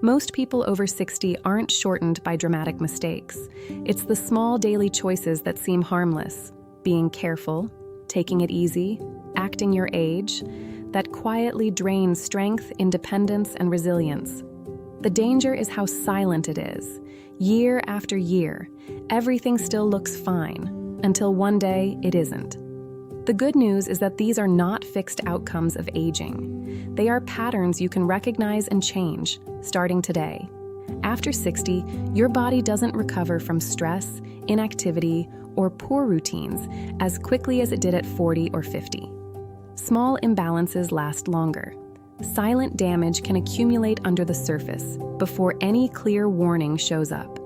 Most people over 60 aren't shortened by dramatic mistakes. It's the small daily choices that seem harmless, being careful, taking it easy, acting your age, that quietly drain strength, independence, and resilience. The danger is how silent it is. Year after year, everything still looks fine, until one day it isn't. The good news is that these are not fixed outcomes of aging. They are patterns you can recognize and change, starting today. After 60, your body doesn't recover from stress, inactivity, or poor routines as quickly as it did at 40 or 50. Small imbalances last longer. Silent damage can accumulate under the surface before any clear warning shows up.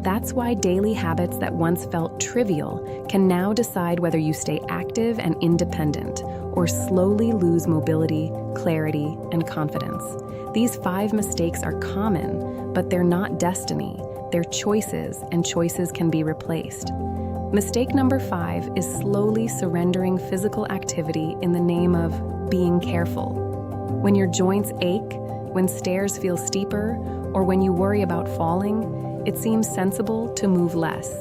That's why daily habits that once felt trivial can now decide whether you stay active and independent or slowly lose mobility, clarity, and confidence. These 5 mistakes are common, but they're not destiny. They're choices, and choices can be replaced. Mistake number 5 is slowly surrendering physical activity in the name of being careful. When your joints ache, when stairs feel steeper, or when you worry about falling, it seems sensible to move less.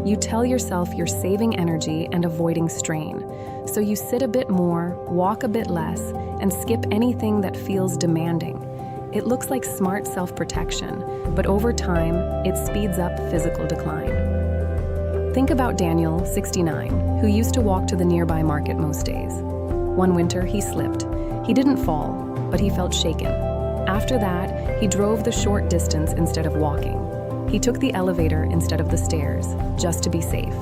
You tell yourself you're saving energy and avoiding strain, so you sit a bit more, walk a bit less, and skip anything that feels demanding. It looks like smart self-protection, but over time, it speeds up physical decline. Think about Daniel, 69, who used to walk to the nearby market most days. One winter, he slipped. He didn't fall, but he felt shaken. After that, he drove the short distance instead of walking. He took the elevator instead of the stairs, just to be safe.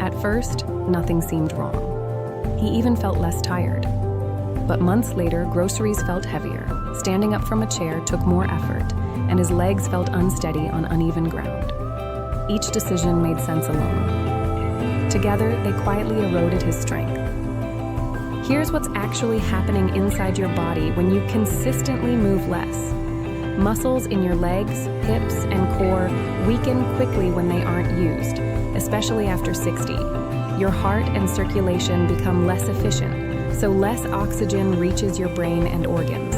At first, nothing seemed wrong. He even felt less tired. But months later, groceries felt heavier, standing up from a chair took more effort, and his legs felt unsteady on uneven ground. Each decision made sense alone. Together, they quietly eroded his strength. Here's what's actually happening inside your body when you consistently move less. Muscles in your legs, hips, and core weaken quickly when they aren't used, especially after 60. Your heart and circulation become less efficient, so less oxygen reaches your brain and organs.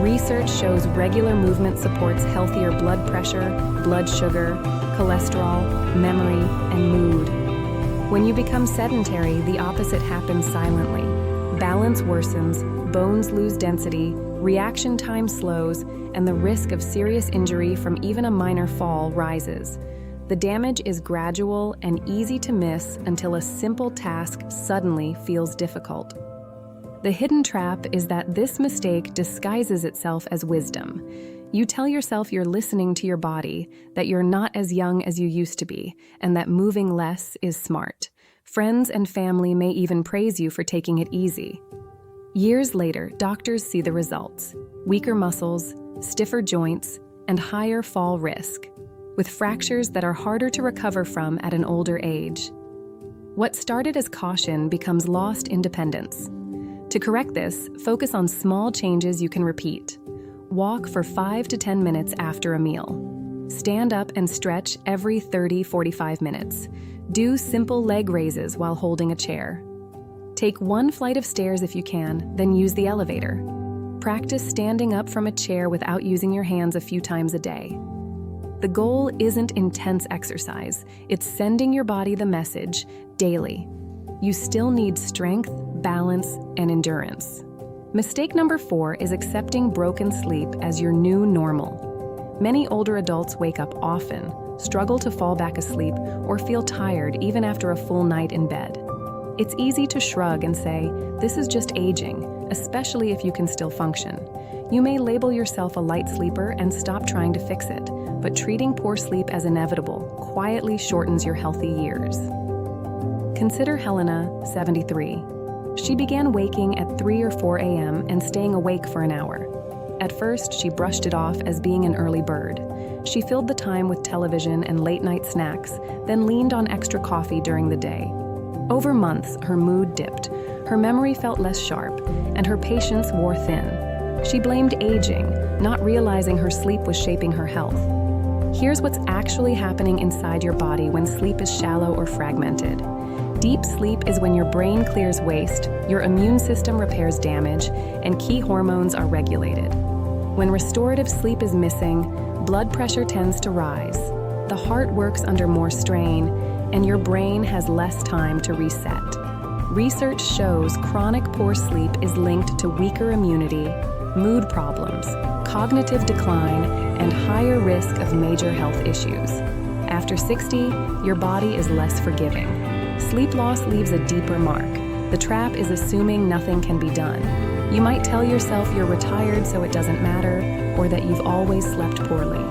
Research shows regular movement supports healthier blood pressure, blood sugar, cholesterol, memory, and mood. When you become sedentary, the opposite happens silently. Balance worsens, bones lose density, reaction time slows, and the risk of serious injury from even a minor fall rises. The damage is gradual and easy to miss until a simple task suddenly feels difficult. The hidden trap is that this mistake disguises itself as wisdom. You tell yourself you're listening to your body, that you're not as young as you used to be, and that moving less is smart. Friends and family may even praise you for taking it easy. Years later, doctors see the results: weaker muscles, stiffer joints, and higher fall risk, with fractures that are harder to recover from at an older age. What started as caution becomes lost independence. To correct this, focus on small changes you can repeat. Walk for 5 to 10 minutes after a meal. Stand up and stretch every 30-45 minutes. Do simple leg raises while holding a chair. Take 1 flight of stairs if you can, then use the elevator. Practice standing up from a chair without using your hands a few times a day. The goal isn't intense exercise, it's sending your body the message daily. You still need strength, balance, and endurance. Mistake number 4 is accepting broken sleep as your new normal. Many older adults wake up often, struggle to fall back asleep, or feel tired even after a full night in bed. It's easy to shrug and say, this is just aging, especially if you can still function. You may label yourself a light sleeper and stop trying to fix it, but treating poor sleep as inevitable quietly shortens your healthy years. Consider Helena, 73. She began waking at 3 or 4 a.m. and staying awake for an hour. At first, she brushed it off as being an early bird. She filled the time with television and late-night snacks, then leaned on extra coffee during the day. Over months, her mood dipped, her memory felt less sharp, and her patience wore thin. She blamed aging, not realizing her sleep was shaping her health. Here's what's actually happening inside your body when sleep is shallow or fragmented. Deep sleep is when your brain clears waste, your immune system repairs damage, and key hormones are regulated. When restorative sleep is missing, blood pressure tends to rise, the heart works under more strain, and your brain has less time to reset. Research shows chronic poor sleep is linked to weaker immunity, mood problems, cognitive decline, and higher risk of major health issues. After 60, your body is less forgiving. Sleep loss leaves a deeper mark. The trap is assuming nothing can be done. You might tell yourself you're retired so it doesn't matter, or that you've always slept poorly.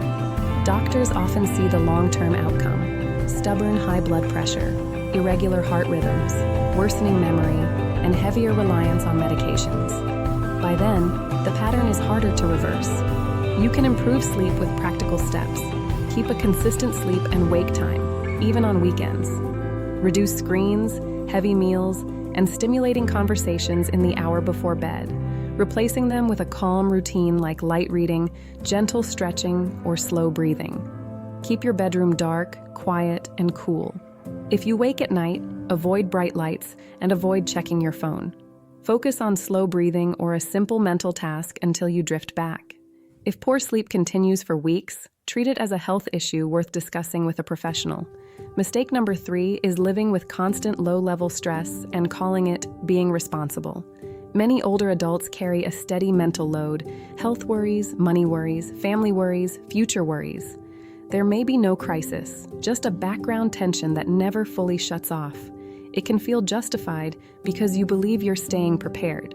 Doctors often see the long-term outcome: stubborn high blood pressure, irregular heart rhythms, worsening memory, and heavier reliance on medications. By then, the pattern is harder to reverse. You can improve sleep with practical steps. Keep a consistent sleep and wake time, even on weekends. Reduce screens, heavy meals, and stimulating conversations in the hour before bed, replacing them with a calm routine like light reading, gentle stretching, or slow breathing. Keep your bedroom dark, quiet, and cool. If you wake at night, avoid bright lights and avoid checking your phone. Focus on slow breathing or a simple mental task until you drift back. If poor sleep continues for weeks, treat it as a health issue worth discussing with a professional. Mistake number 3 is living with constant low-level stress and calling it being responsible. Many older adults carry a steady mental load: health worries, money worries, family worries, future worries. There may be no crisis, just a background tension that never fully shuts off. It can feel justified because you believe you're staying prepared.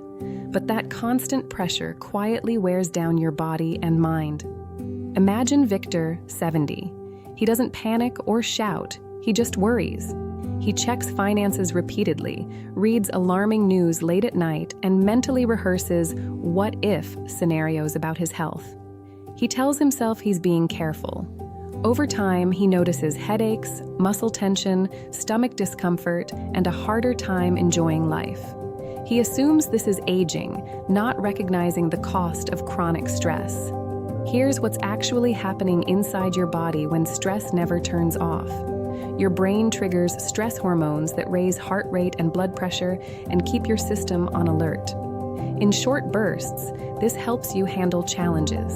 But that constant pressure quietly wears down your body and mind. Imagine Victor, 70. He doesn't panic or shout, he just worries. He checks finances repeatedly, reads alarming news late at night, and mentally rehearses what-if scenarios about his health. He tells himself he's being careful. Over time, he notices headaches, muscle tension, stomach discomfort, and a harder time enjoying life. He assumes this is aging, not recognizing the cost of chronic stress. Here's what's actually happening inside your body when stress never turns off. Your brain triggers stress hormones that raise heart rate and blood pressure and keep your system on alert. In short bursts, this helps you handle challenges.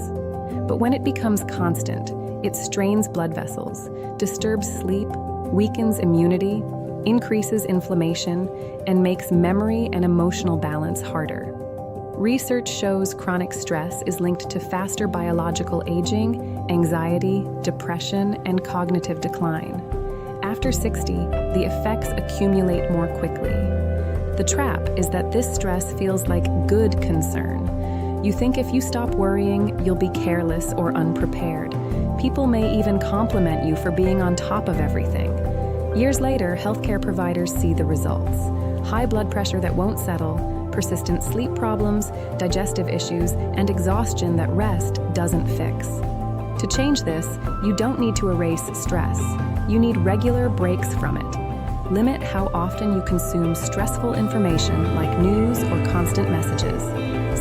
But when it becomes constant, it strains blood vessels, disturbs sleep, weakens immunity, increases inflammation, and makes memory and emotional balance harder. Research shows chronic stress is linked to faster biological aging, anxiety, depression, and cognitive decline. After 60, the effects accumulate more quickly. The trap is that this stress feels like good concern. You think if you stop worrying, you'll be careless or unprepared. People may even compliment you for being on top of everything. Years later, healthcare providers see the results: high blood pressure that won't settle, persistent sleep problems, digestive issues, and exhaustion that rest doesn't fix. To change this, you don't need to erase stress. You need regular breaks from it. Limit how often you consume stressful information like news or constant messages.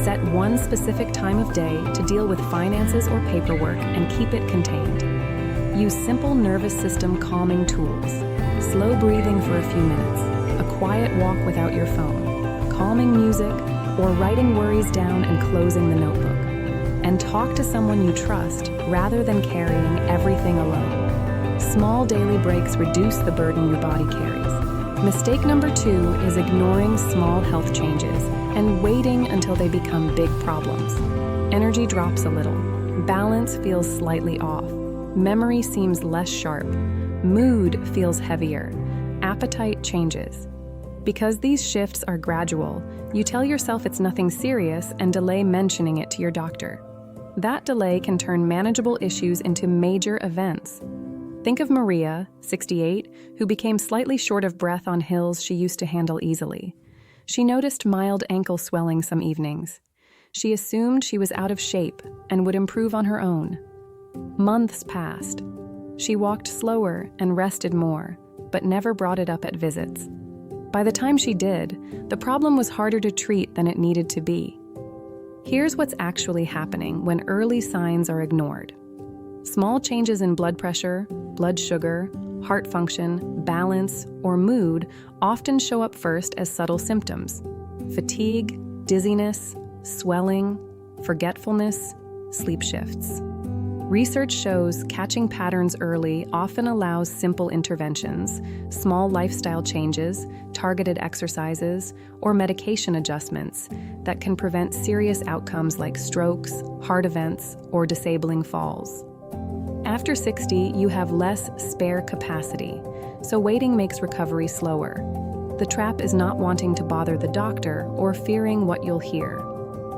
Set one specific time of day to deal with finances or paperwork and keep it contained. Use simple nervous system calming tools: slow breathing for a few minutes, a quiet walk without your phone, calming music, or writing worries down and closing the notebook. And talk to someone you trust rather than carrying everything alone. Small daily breaks reduce the burden your body carries. Mistake number 2 is ignoring small health changes and waiting until they become big problems. Energy drops a little, balance feels slightly off, memory seems less sharp, mood feels heavier, appetite changes. Because these shifts are gradual, you tell yourself it's nothing serious and delay mentioning it to your doctor. That delay can turn manageable issues into major events. Think of Maria, 68, who became slightly short of breath on hills she used to handle easily. She noticed mild ankle swelling some evenings. She assumed she was out of shape and would improve on her own. Months passed. She walked slower and rested more, but never brought it up at visits. By the time she did, the problem was harder to treat than it needed to be. Here's what's actually happening when early signs are ignored. Small changes in blood pressure, blood sugar, heart function, balance, or mood often show up first as subtle symptoms: fatigue, dizziness, swelling, forgetfulness, sleep shifts. Research shows catching patterns early often allows simple interventions, small lifestyle changes, targeted exercises, or medication adjustments that can prevent serious outcomes like strokes, heart events, or disabling falls. After 60, you have less spare capacity, so waiting makes recovery slower. The trap is not wanting to bother the doctor or fearing what you'll hear.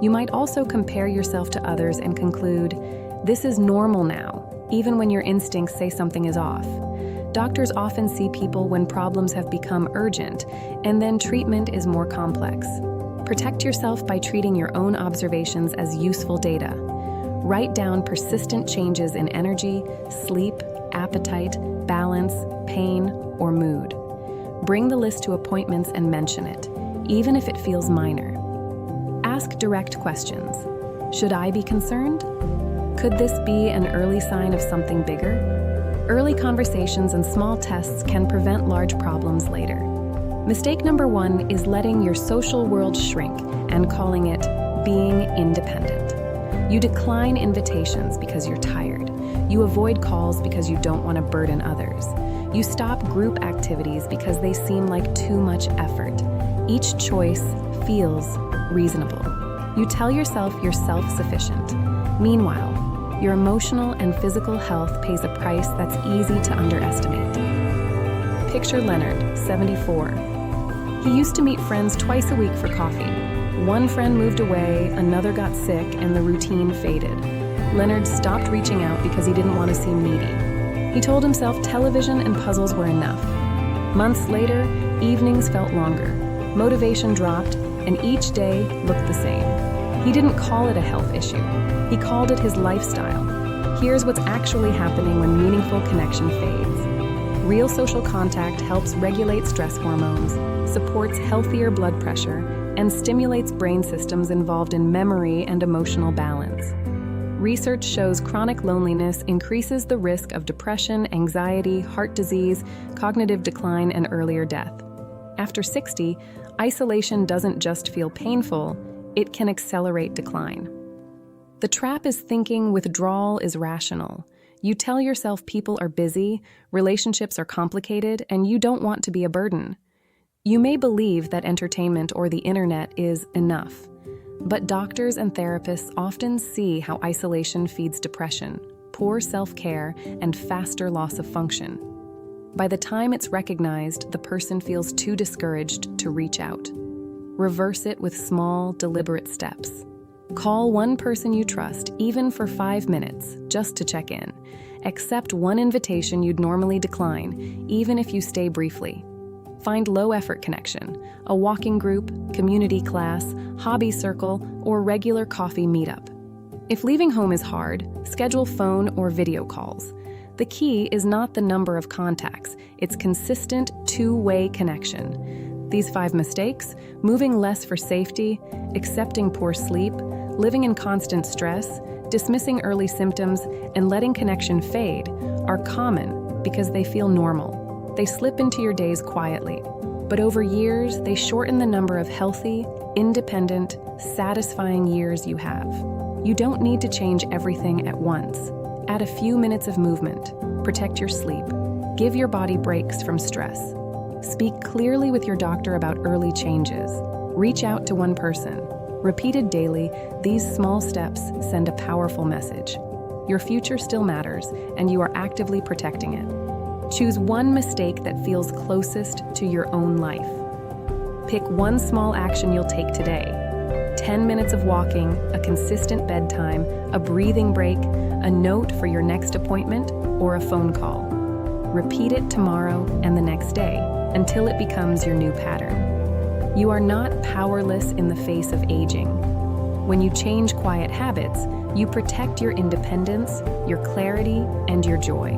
You might also compare yourself to others and conclude, "This is normal now," even when your instincts say something is off. Doctors often see people when problems have become urgent, and then treatment is more complex. Protect yourself by treating your own observations as useful data. Write down persistent changes in energy, sleep, appetite, balance, pain, or mood. Bring the list to appointments and mention it, even if it feels minor. Ask direct questions. Should I be concerned? Could this be an early sign of something bigger? Early conversations and small tests can prevent large problems later. Mistake number 1 is letting your social world shrink and calling it being independent. You decline invitations because you're tired. You avoid calls because you don't want to burden others. You stop group activities because they seem like too much effort. Each choice feels reasonable. You tell yourself you're self-sufficient. Meanwhile, your emotional and physical health pays a price that's easy to underestimate. Picture Leonard, 74. He used to meet friends twice a week for coffee. One friend moved away, another got sick, and the routine faded. Leonard stopped reaching out because he didn't want to seem needy. He told himself television and puzzles were enough. Months later, evenings felt longer. Motivation dropped, and each day looked the same. He didn't call it a health issue. He called it his lifestyle. Here's what's actually happening when meaningful connection fades. Real social contact helps regulate stress hormones, supports healthier blood pressure, and stimulates brain systems involved in memory and emotional balance. Research shows chronic loneliness increases the risk of depression, anxiety, heart disease, cognitive decline, and earlier death. After 60, isolation doesn't just feel painful, it can accelerate decline. The trap is thinking withdrawal is rational. You tell yourself people are busy, relationships are complicated, and you don't want to be a burden. You may believe that entertainment or the internet is enough, but doctors and therapists often see how isolation feeds depression, poor self-care, and faster loss of function. By the time it's recognized, the person feels too discouraged to reach out. Reverse it with small, deliberate steps. Call one person you trust, even for 5 minutes, just to check in. Accept one invitation you'd normally decline, even if you stay briefly. Find low-effort connection, a walking group, community class, hobby circle, or regular coffee meetup. If leaving home is hard, schedule phone or video calls. The key is not the number of contacts, it's consistent two-way connection. These 5 mistakes, moving less for safety, accepting poor sleep, living in constant stress, dismissing early symptoms, and letting connection fade, are common because they feel normal. They slip into your days quietly, but over years, they shorten the number of healthy, independent, satisfying years you have. You don't need to change everything at once. Add a few minutes of movement, protect your sleep, give your body breaks from stress. Speak clearly with your doctor about early changes. Reach out to one person. Repeated daily, these small steps send a powerful message. Your future still matters, and you are actively protecting it. Choose one mistake that feels closest to your own life. Pick one small action you'll take today. 10 minutes of walking, a consistent bedtime, a breathing break, a note for your next appointment, or a phone call. Repeat it tomorrow and the next day until it becomes your new pattern. You are not powerless in the face of aging. When you change quiet habits, you protect your independence, your clarity, and your joy.